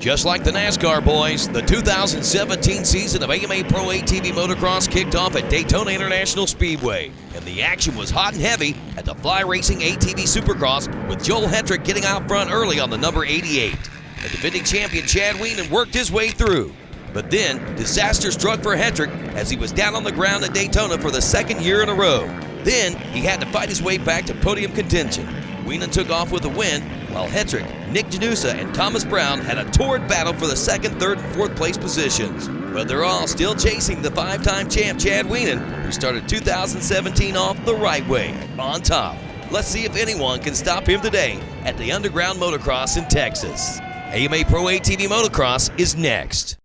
Just like the NASCAR boys, the 2017 season of AMA Pro ATV Motocross kicked off at Daytona International Speedway, and the action was hot and heavy at the Fly Racing ATV Supercross, with Joel Hetrick getting out front early on the number 88. The defending champion Chad Wienen worked his way through, but then disaster struck for Hetrick as he was down on the ground at Daytona for the second year in a row. Then he had to fight his way back to podium contention. Wienen took off with a win, while Hetrick, Nick Janusa, and Thomas Brown had a torrid battle for the second, third, and fourth place positions. But they're all still chasing the five-time champ Chad Wienen, who started 2017 off the right way, on top. Let's see if anyone can stop him today at the Underground Motocross in Texas. AMA Pro ATV Motocross is next.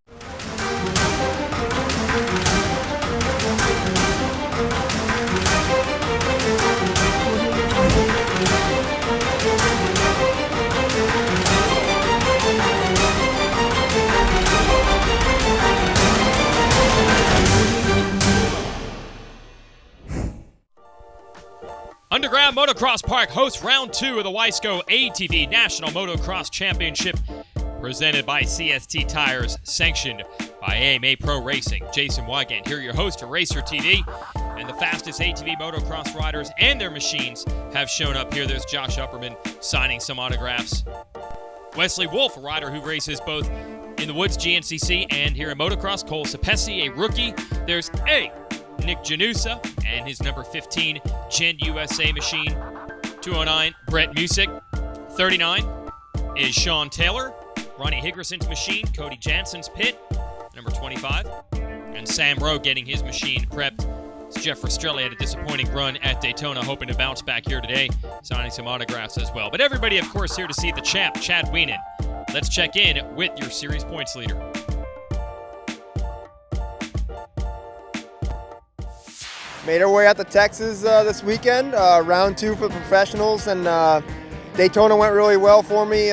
Underground Motocross Park hosts round 2 of the Wisco ATV National Motocross Championship, presented by CST Tires, sanctioned by AMA Pro Racing. Jason Wygant here, your host for Racer TV, and the fastest ATV motocross riders and their machines have shown up here. There's Josh Upperman signing some autographs. Wesley Wolf, a rider who races both in the Woods GNCC and here in motocross. Cole Sapesi, a rookie. There's Nick Janusa and his number 15 Gen USA machine. 209, Brett Musick. 39 is Sean Taylor. Ronnie Higgerson's machine, Cody Jansen's pit, number 25. And Sam Rowe getting his machine prepped. It's Jeff Rastrelli had a disappointing run at Daytona, hoping to bounce back here today, signing some autographs as well. But everybody, of course, here to see the champ, Chad Wienen. Let's check in with your series points leader. Made our way out to Texas this weekend, round 2 for the professionals, and Daytona went really well for me.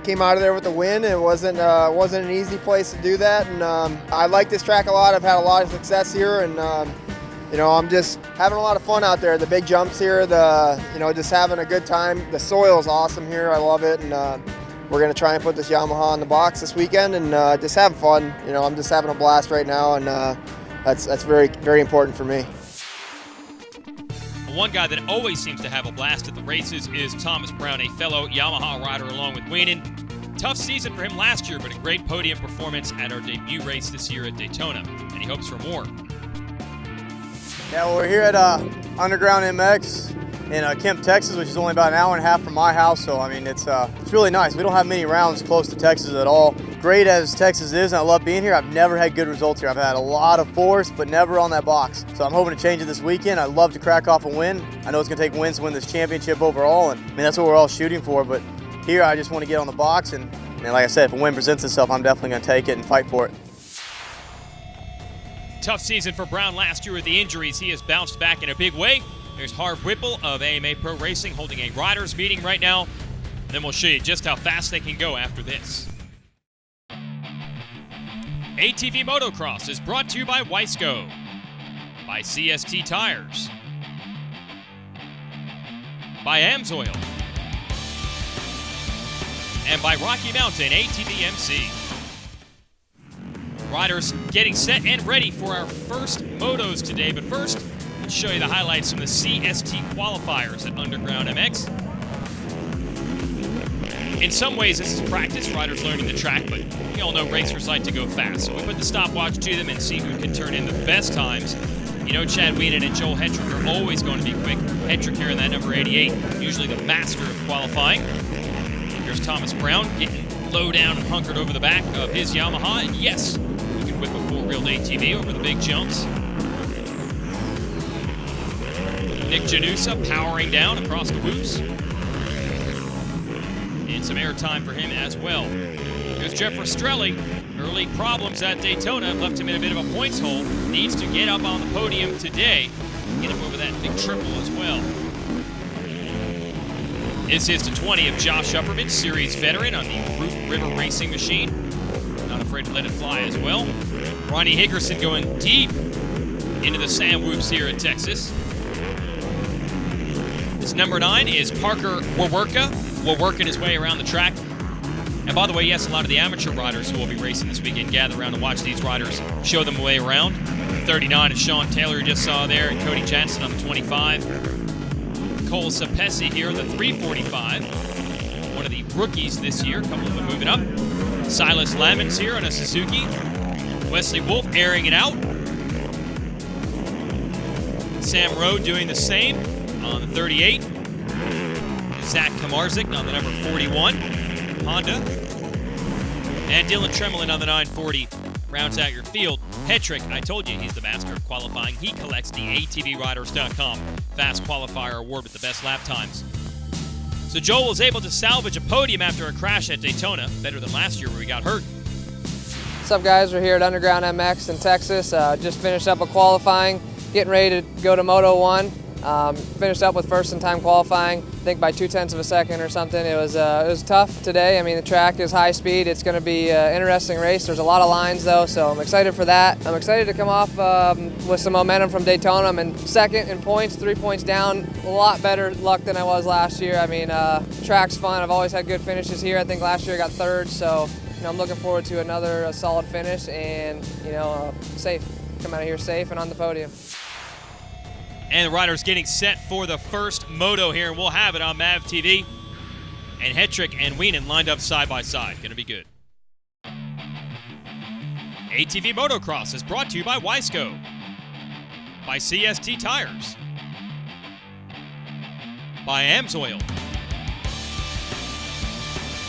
Came out of there with a win. It wasn't an easy place to do that, and I like this track a lot. I've had a lot of success here, and I'm just having a lot of fun out there. The big jumps here, just having a good time. The soil is awesome here. I love it, and we're gonna try and put this Yamaha in the box this weekend and just have fun. I'm just having a blast right now, and that's very, very important for me. One guy that always seems to have a blast at the races is Thomas Brown, a fellow Yamaha rider along with Wienen. Tough season for him last year, but a great podium performance at our debut race this year at Daytona, and he hopes for more. Yeah, well, we're here at Underground MX in Kemp, Texas, which is only about an hour and a half from my house, so it's really nice. We don't have many rounds close to Texas at all. Great as Texas is, and I love being here, I've never had good results here. I've had a lot of force, but never on that box. So I'm hoping to change it this weekend. I'd love to crack off a win. I know it's going to take wins to win this championship overall, and that's what we're all shooting for. But here, I just want to get on the box, and like I said, if a win presents itself, I'm definitely going to take it and fight for it. Tough season for Brown last year with the injuries. He has bounced back in a big way. There's Harv Whipple of AMA Pro Racing holding a riders meeting right now. And then we'll show you just how fast they can go after this. ATV Motocross is brought to you by Wisco, by CST Tires, by AMSOIL, and by Rocky Mountain ATV MC. Riders getting set and ready for our first motos today, but first, let's show you the highlights from the CST qualifiers at Underground MX. In some ways, this is practice, riders learning the track, but we all know racers like to go fast. So we put the stopwatch to them and see who can turn in the best times. Chad Wienen and Joel Hetrick are always going to be quick. Hetrick here in that number 88, usually the master of qualifying. Here's Thomas Brown getting low down and hunkered over the back of his Yamaha, and yes, he can whip a four-wheeled ATV over the big jumps. Nick Janusa powering down across the whoops. And some airtime for him as well. There's Jeff Rastrelli. Early problems at Daytona left him in a bit of a points hole. Needs to get up on the podium today. Get him over that big triple as well. This is to 20 of Josh Upperman, series veteran on the Root River Racing machine. Not afraid to let it fly as well. Ronnie Higgerson going deep into the sand whoops here in Texas. This number 9 is Parker Wawerka. Working his way around the track. And by the way, yes, a lot of the amateur riders who will be racing this weekend gather around to watch these riders show them the way around. 39 is Sean Taylor, you just saw there, and Cody Jansen on the 25. Cole Sapesi here, the 345. One of the rookies this year, a couple of them moving up. Silas Lamons here on a Suzuki. Wesley Wolf airing it out. Sam Rowe doing the same on the 38. Zach Kamarzik on the number 41. Honda. And Dylan Tremelin on the 940 rounds out your field. Hetrick, I told you he's the master of qualifying. He collects the ATVRiders.com Fast Qualifier Award with the best lap times. So Joel was able to salvage a podium after a crash at Daytona, better than last year where he got hurt. What's up, guys? We're here at Underground MX in Texas. Just finished up a qualifying, getting ready to go to Moto 1. Finished up with first in time qualifying, I think by 0.2 of a second or something. It was tough today. I mean, the track is high speed. It's going to be an interesting race. There's a lot of lines though, so I'm excited for that. I'm excited to come off with some momentum from Daytona. I'm in second in points, 3 points down. A lot better luck than I was last year. I mean, track's fun. I've always had good finishes here. I think last year I got third, so I'm looking forward to another solid finish and safe. Come out of here safe and on the podium. And the riders getting set for the first moto here, and we'll have it on MAV TV. And Hetrick and Wienen lined up side by side. Going to be good. ATV Motocross is brought to you by Wiseco, by CST Tires, by AMSOIL,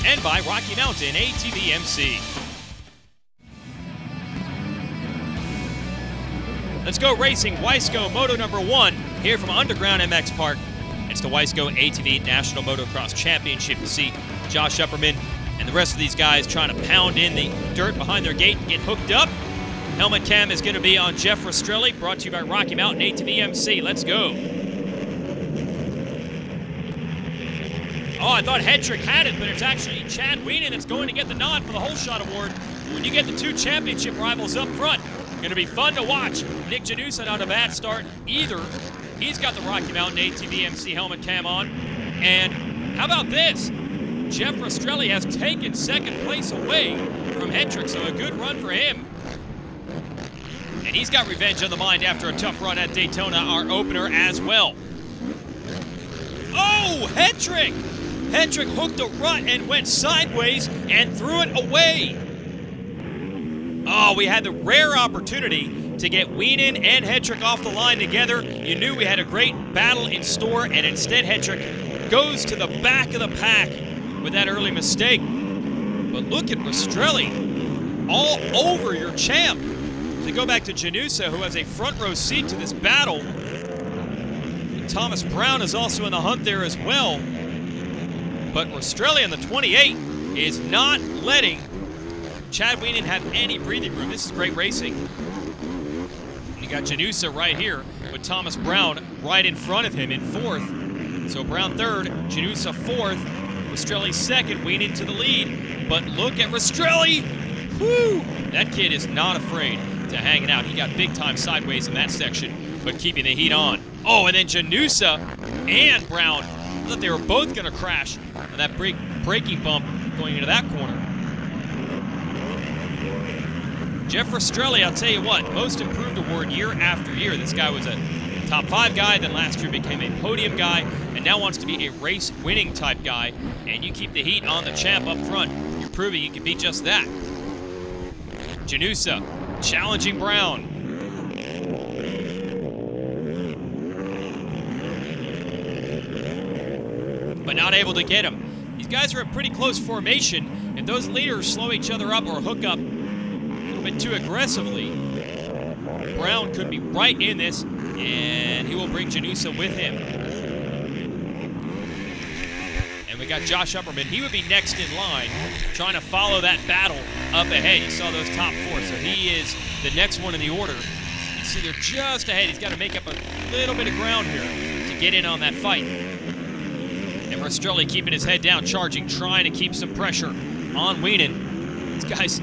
and by Rocky Mountain ATV MC. Let's go racing. Wiseco Moto number 1 here from Underground MX Park. It's the Wiseco ATV National Motocross Championship. You see Josh Upperman and the rest of these guys trying to pound in the dirt behind their gate and get hooked up. Helmet cam is going to be on Jeff Rastrelli, brought to you by Rocky Mountain ATV MC. Let's go. Oh, I thought Hetrick had it, but it's actually Chad Wienen that's going to get the nod for the Whole Shot Award. When you get the 2 championship rivals up front, going to be fun to watch. Nick Janusa not a bad start either. He's got the Rocky Mountain ATV MC helmet cam on. And how about this? Jeff Rastrelli has taken second place away from Hetrick, so a good run for him. And he's got revenge on the mind after a tough run at Daytona, our opener as well. Oh, Hetrick! Hetrick hooked a rut and went sideways and threw it away. Oh, we had the rare opportunity to get Wienen and Hetrick off the line together. You knew we had a great battle in store, and instead Hetrick goes to the back of the pack with that early mistake. But look at Rastrelli, all over your champ. To go back to Janusa, who has a front row seat to this battle. Thomas Brown is also in the hunt there as well. But Rastrelli on the 28 is not letting Chad Wienen have any breathing room. This is great racing. You got Janusa right here with Thomas Brown right in front of him in 4th. So Brown 3rd, Janusa 4th, Rastrelli 2nd, Wienen to the lead. But look at Rastrelli! Woo! That kid is not afraid to hang it out. He got big time sideways in that section, but keeping the heat on. Oh, and then Janusa and Brown. I thought they were both going to crash on that braking bump going into that corner. Jeff Rastrelli, I'll tell you what, most improved award year after year. This guy was a top 5 guy, then last year became a podium guy, and now wants to be a race-winning type guy. And you keep the heat on the champ up front. You're proving you can be just that. Janusa challenging Brown. But not able to get him. These guys are in pretty close formation. If those leaders slow each other up or hook up a bit too aggressively, Brown could be right in this, and he will bring Janusa with him. And we got Josh Upperman. He would be next in line, trying to follow that battle up ahead. You saw those top 4, so he is the next one in the order. You see they're just ahead. He's got to make up a little bit of ground here to get in on that fight. And Rastrelli keeping his head down, charging, trying to keep some pressure on Wienen. These guys,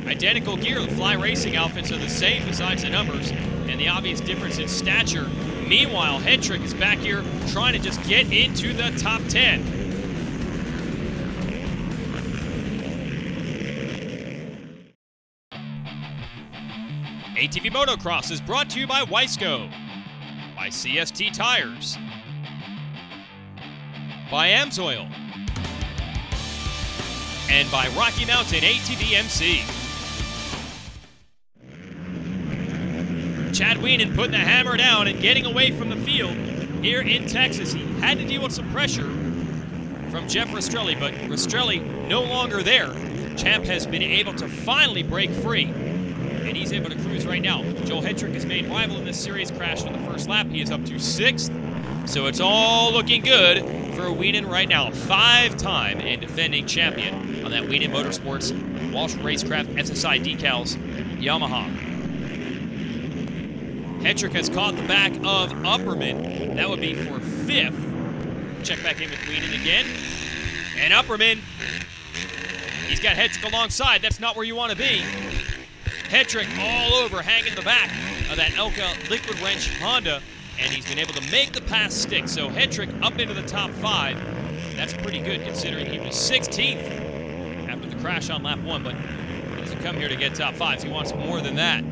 identical gear. The Fly Racing outfits are the same besides the numbers, and the obvious difference in stature. Meanwhile, Hetrick is back here trying to just get into the top 10. ATV Motocross is brought to you by Wiseco, by CST Tires, by Amsoil, and by Rocky Mountain ATV MC. Chad Wienen putting the hammer down and getting away from the field here in Texas. He had to deal with some pressure from Jeff Rastrelli, but Rastrelli no longer there. Champ has been able to finally break free, and he's able to cruise right now. Joel Hetrick, his main rival in this series, crashed on the first lap. He is up to 6th, so it's all looking good for Wienen right now. 5-time and defending champion on that Wienen Motorsports Walsh Racecraft SSI decals Yamaha. Hetrick has caught the back of Upperman. That would be for 5th. Check back in with Wienen again. And Upperman, he's got Hetrick alongside. That's not where you want to be. Hetrick all over, hanging the back of that Elka Liquid Wrench Honda, and he's been able to make the pass stick. So Hetrick up into the top 5. That's pretty good considering he was 16th after the crash on lap 1, but he doesn't come here to get top 5s. He wants more than that.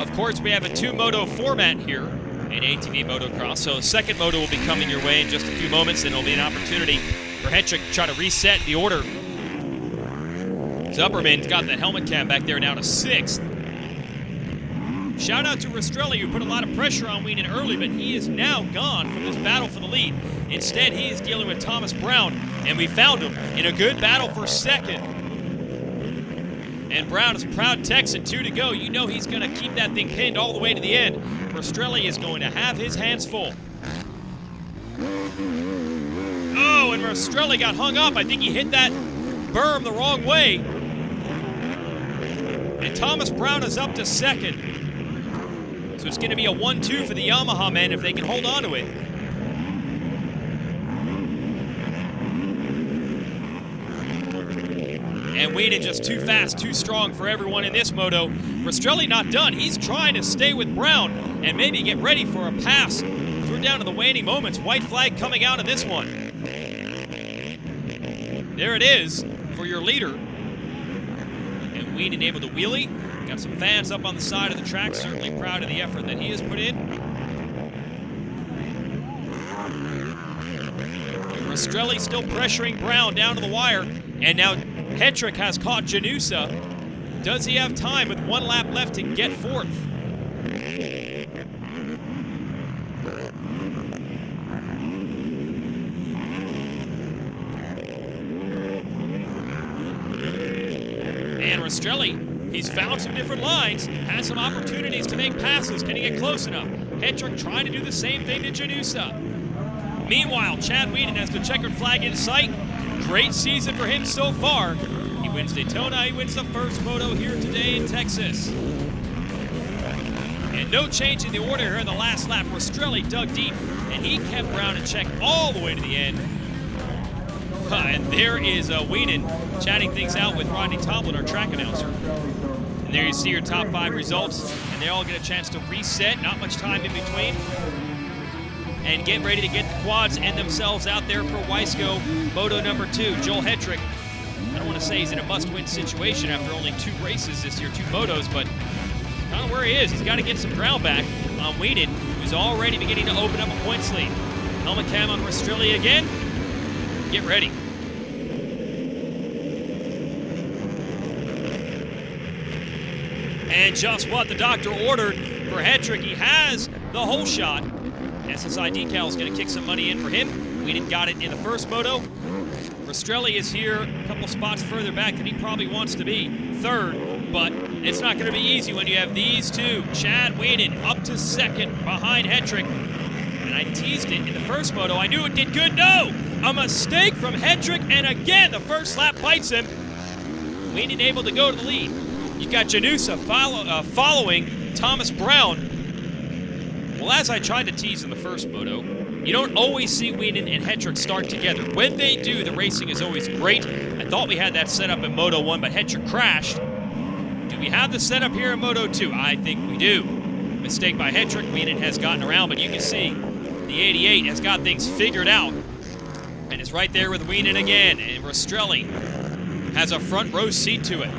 Of course, we have a 2-moto format here in ATV Motocross, so a second moto will be coming your way in just a few moments, and it'll be an opportunity for Hetrick to try to reset the order. Zupperman's got that helmet cam back there now to 6th. Shout out to Rastrelli, who put a lot of pressure on Wienen early, but he is now gone from this battle for the lead. Instead, he is dealing with Thomas Brown, and we found him in a good battle for 2nd. And Brown is a proud Texan, 2 to go. You know he's going to keep that thing pinned all the way to the end. Rastrelli is going to have his hands full. Oh, and Rastrelli got hung up. I think he hit that berm the wrong way. And Thomas Brown is up to 2nd. So it's going to be a 1-2 for the Yamaha men if they can hold on to it. And Wienen just too fast, too strong for everyone in this moto. Rastrelli not done. He's trying to stay with Brown and maybe get ready for a pass. We're down to the waning moments. White flag coming out of this one. There it is for your leader. And Wienen able to wheelie. Got some fans up on the side of the track, certainly proud of the effort that he has put in. Rastrelli still pressuring Brown down to the wire. And now Hetrick has caught Janusa. Does he have time with 1 lap left to get 4th? And Rastrelli, he's found some different lines, has some opportunities to make passes. Can he get close enough? Hetrick trying to do the same thing to Janusa. Meanwhile, Chad Wienen has the checkered flag in sight. Great season for him so far. He wins Daytona, he wins the first moto here today in Texas. And no change in the order here in the last lap. Rastrelli dug deep, and he kept Brown in check all the way to the end. And there is Wienen chatting things out with Rodney Tomlin, our track announcer. And there you see your top 5 results, and they all get a chance to reset. Not much time in between. And get ready to get the quads and themselves out there for Wiseco Moto number 2. Joel Hetrick, I don't want to say he's in a must-win situation after only 2 races this year, 2 motos, but kind of where he is. He's got to get some ground back on Wienen, who's already beginning to open up a points lead. Helmet cam on Rastrelli again. Get ready. And just what the doctor ordered for Hetrick. He has the whole shot. SSI Decal is going to kick some money in for him. Wienen got it in the first moto. Rastrelli is here a couple spots further back than he probably wants to be. 3rd, but it's not going to be easy when you have these 2. Chad Wienen up to 2nd behind Hetrick. And I teased it in the first moto. I knew it did good. No! A mistake from Hetrick, and again, the first lap bites him. Wienen able to go to the lead. You've got Janusa following Thomas Brown. Well, as I tried to tease in the first moto, you don't always see Wienen and Hetrick start together. When they do, the racing is always great. I thought we had that set up in Moto 1, but Hetrick crashed. Do we have the setup here in Moto 2? I think we do. Mistake by Hetrick. Wienen has gotten around, but you can see the 88 has got things figured out. And it's right there with Wienen again. And Rastrelli has a front row seat to it.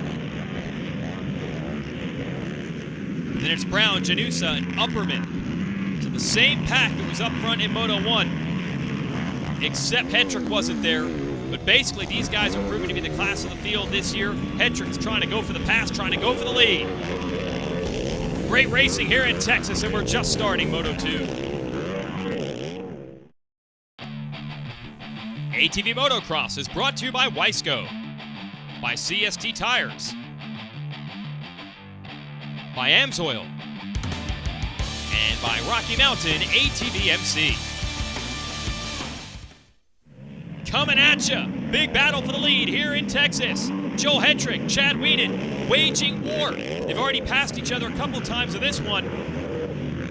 Then it's Brown, Janusa, and Upperman. So the same pack that was up front in Moto 1, except Hetrick wasn't there. But basically, these guys are proving to be the class of the field this year. Hetrick's trying to go for the pass, trying to go for the lead. Great racing here in Texas, and we're just starting Moto 2. ATV Motocross is brought to you by Wiseco, by CST Tires, by Amsoil, and by Rocky Mountain ATV MC. Coming at ya, big battle for the lead here in Texas. Joel Hetrick, Chad Wienen, waging war. They've already passed each other a couple times in this one,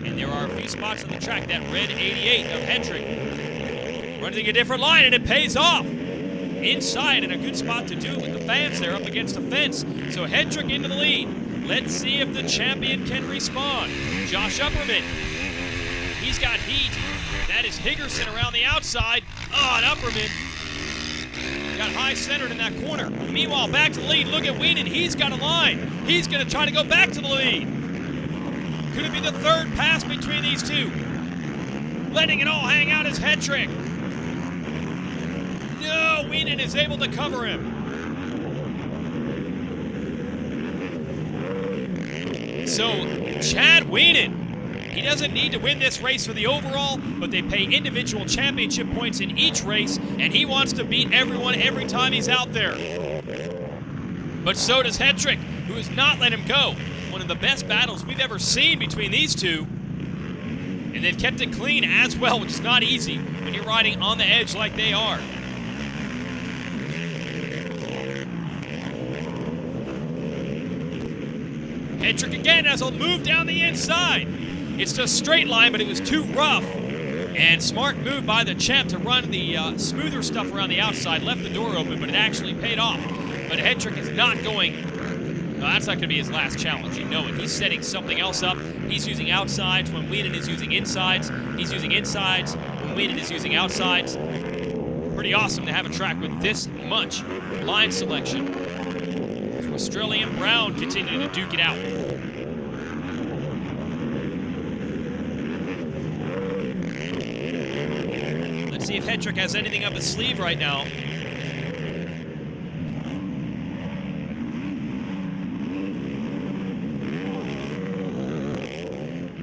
and there are a few spots on the track. That red 88 of Hetrick running a different line, and it pays off. Inside, and a good spot to do it with the fans there up against the fence. So Hetrick into the lead. Let's see if the champion can respond. Josh Upperman, he's got heat. That is Higgerson around the outside. Oh, and Upperman got high centered in that corner. Meanwhile, back to the lead. Look at Wienen. He's got a line. He's going to try to go back to the lead. Could it be the third pass between these two? Letting it all hang out is Hetrick. No, Wienen is able to cover him. So, Chad Wienen, he doesn't need to win this race for the overall, but they pay individual championship points in each race, and he wants to beat everyone every time he's out there. But so does Hetrick, who has not let him go. One of the best battles we've ever seen between these two. And they've kept it clean as well, which is not easy when you're riding on the edge like they are. Hetrick again has a move down the inside. It's a straight line, but it was too rough. And smart move by the champ to run the smoother stuff around the outside. Left the door open, but it actually paid off. But Hetrick is not going. No, that's not going to be his last challenge. You know it. He's setting something else up. He's using outsides when Wienen is using insides. He's using insides when Wienen is using outsides. Pretty awesome to have a track with this much line selection. Australian Brown continuing to duke it out. Let's see if Hetrick has anything up his sleeve right now.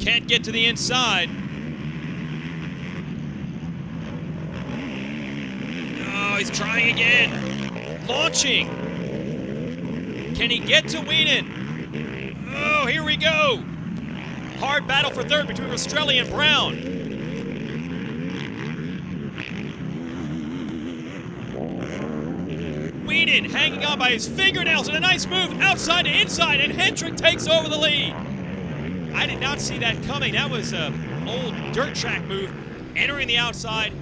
Can't get to the inside. Oh, he's trying again. Launching. Can he get to Wienen? Oh, here we go. Hard battle for third between Rastrelli and Brown. Wienen hanging on by his fingernails and a nice move outside to inside, and Hetrick takes over the lead. I did not see that coming. That was an old dirt track move. Entering the outside,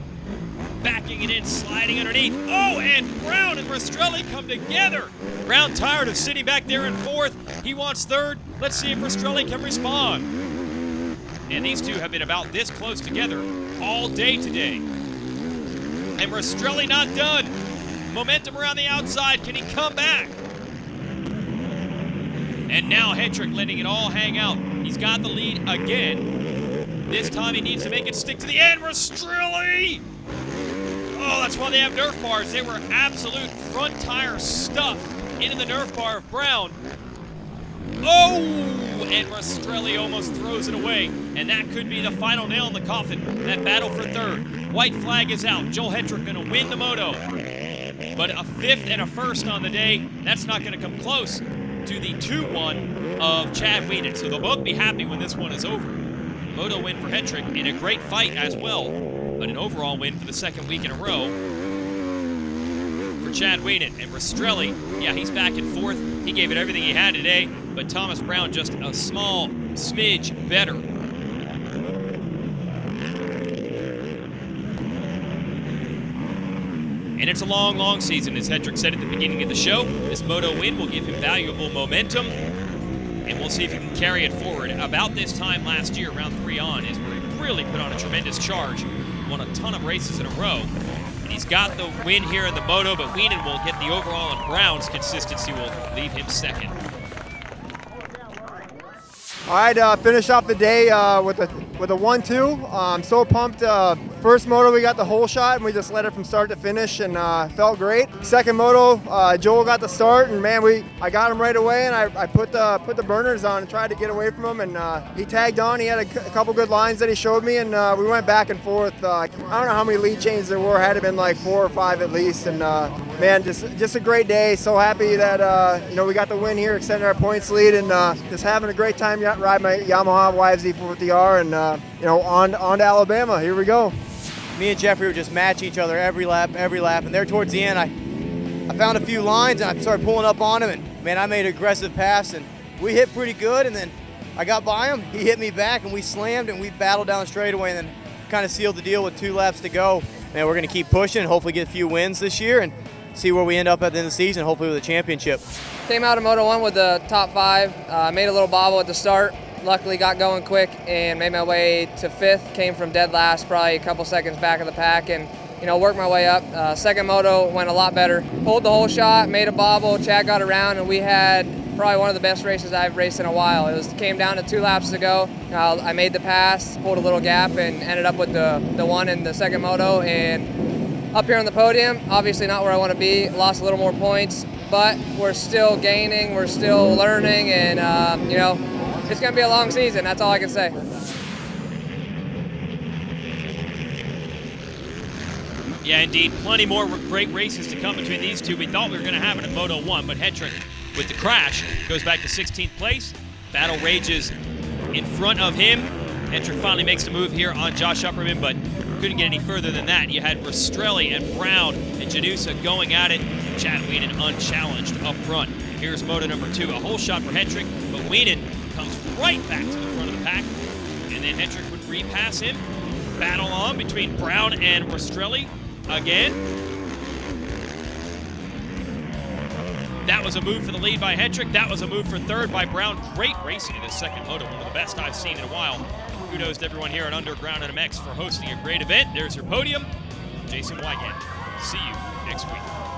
backing it in, sliding underneath. Oh, and Brown and Rastrelli come together. Brown tired of sitting back there in fourth. He wants third. Let's see if Rastrelli can respond. And these two have been about this close together all day today. And Rastrelli not done. Momentum around the outside. Can he come back? And now Hetrick letting it all hang out. He's got the lead again. This time he needs to make it stick to the end. Rastrelli! Oh, that's why they have Nerf bars. They were absolute front tire stuffed into the Nerf bar of Brown. Oh, and Rastrelli almost throws it away. And that could be the final nail in the coffin. That battle for third. White flag is out. Joel Hetrick going to win the moto. But a fifth and a first on the day, that's not going to come close to the 2-1 of Chad Wienen. So they'll both be happy when this one is over. Moto win for Hetrick in a great fight as well. But an overall win for the second week in a row for Chad Wienen. And Rastrelli, yeah, he's back in fourth. He gave it everything he had today, but Thomas Brown just a small smidge better. And it's a long, long season, as Hetrick said at the beginning of the show. This moto win will give him valuable momentum, and we'll see if he can carry it forward. About this time last year, round 3 on, is where he really put on a tremendous charge. Won a ton of races in a row. And he's got the win here in the moto, but Wienen will get the overall, and Brown's consistency will leave him second. All right, finish off the day with a 1-2. I'm so pumped. First moto, we got the whole shot, and we just led it from start to finish, and felt great. Second moto, Joel got the start, and man, I got him right away, and I put the burners on and tried to get away from him, and he tagged on. He had a couple good lines that he showed me, and we went back and forth. I don't know how many lead changes there were. Had to been like 4 or 5 at least, and man, just a great day. So happy that we got the win here, extended our points lead, and just having a great time ride my Yamaha YFZ 450R, and on to Alabama. Here we go. Me and Jeffrey were just matching each other every lap, and there towards the end, I found a few lines, and I started pulling up on him, and man, I made an aggressive pass, and we hit pretty good, and then I got by him, he hit me back, and we slammed, and we battled down the straightaway, and then kind of sealed the deal with 2 laps to go. Man, we're going to keep pushing and hopefully get a few wins this year and see where we end up at the end of the season, hopefully with a championship. Came out of Moto 1 with the top 5, made a little bobble at the start. Luckily got going quick and made my way to 5th. Came from dead last, probably a couple seconds back of the pack, and worked my way up. Second moto went a lot better. Pulled the whole shot, made a bobble. Chad got around, and we had probably one of the best races I've raced in a while. It came down to 2 laps to go. I made the pass, pulled a little gap, and ended up with the one in the second moto. And up here on the podium, obviously not where I want to be. Lost a little more points, but we're still gaining. We're still learning, and it's going to be a long season. That's all I can say. Yeah, indeed. Plenty more great races to come between these two. We thought we were going to have it in Moto 1, but Hetrick, with the crash, goes back to 16th place. Battle rages in front of him. Hetrick finally makes the move here on Josh Upperman, but couldn't get any further than that. You had Rastrelli and Brown and Janusa going at it. Chad Wienen unchallenged up front. Here's Moto number 2. A whole shot for Hetrick, but Wienen comes right back to the front of the pack. And then Hetrick would repass him. Battle on between Brown and Rastrelli again. That was a move for the lead by Hetrick. That was a move for third by Brown. Great racing in this second moto, one of the best I've seen in a while. Kudos to everyone here at Underground MX for hosting a great event. There's your podium. Jason Wygant. See you next week.